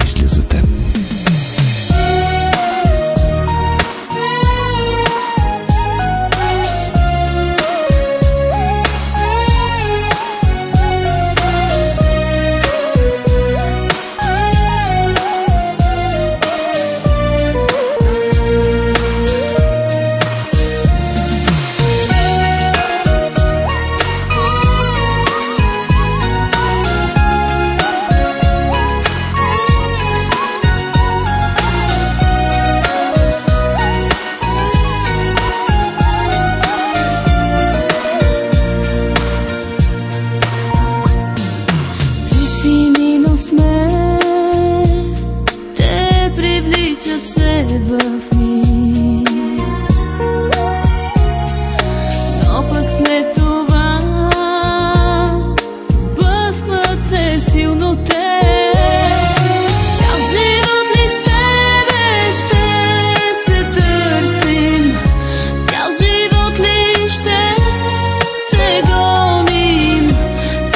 мисля за теб. Привличат се в миг, но пък след това сблъскват се силно те. Цял живот ли с тебе ще се търсим, цял живот ли ще се гоним,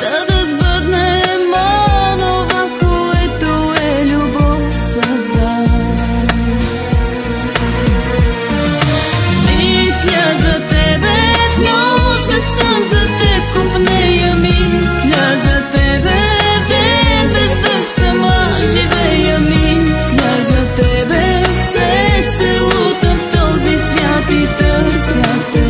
за да сбъднем онова, което е любов, съдба. За тебе в нощ без сън, за теб купнея, мисля за тебе в ден без дъх, сама живея, мисля за тебе. Все се лутам в този свят и търся те.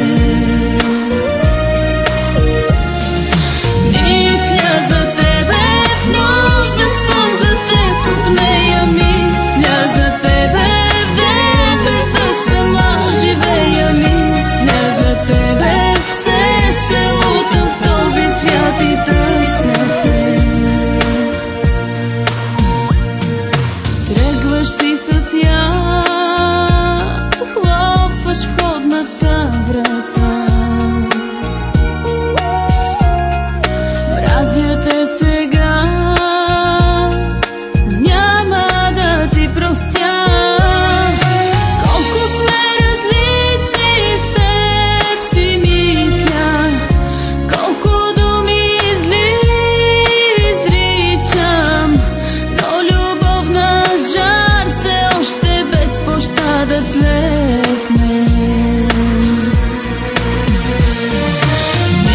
Мисля за тебе в нощ без сън, за теб купнея, мисля за тебе в ден без дъх, сама живея, мисля за тебе. Все се лутам в този свят и търся те. Тръгваш ти с яд, хлопваш входната врата. Мразя те сега, няма да ти простя. Колко сме различни с теб си мисля, колко думи зли изричам, но любовна жар все още без пощада тлее в мен.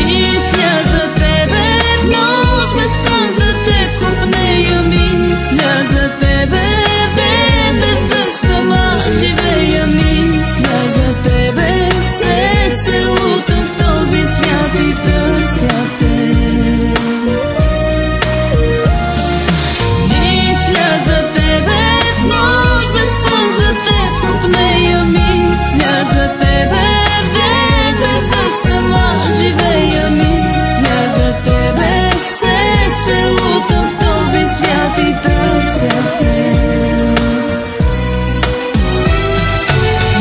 Мисля за тебе в нощ без сън, за теб купнея, мисля за тебе в ден без дъх, сама живея, мисля за тебе. Все се лутам в този свят и търся те. Мисля за тебе в нощ без сън, за теб купнея, мисля за тебе в ден без дъх, сама живея, мисля за тебе. Все се лутам в този свят и търся те.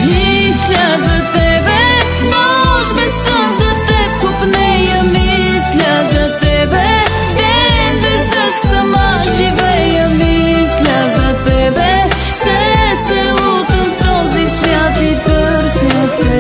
Мисля за тебе в нощ без сън, за теб купнея, мисля за тебе в ден без дъх, сама живея, мисля за тебе. Все се лутам в този свят и търся те.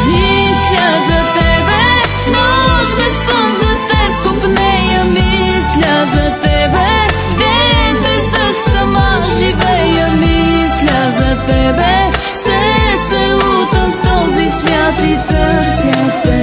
Мисля за тебе в нощ без сън, за теб купнея, мисля за тебе в ден без дъх, сама живея, мисля за тебе. Все се лутам в този свят и търся те.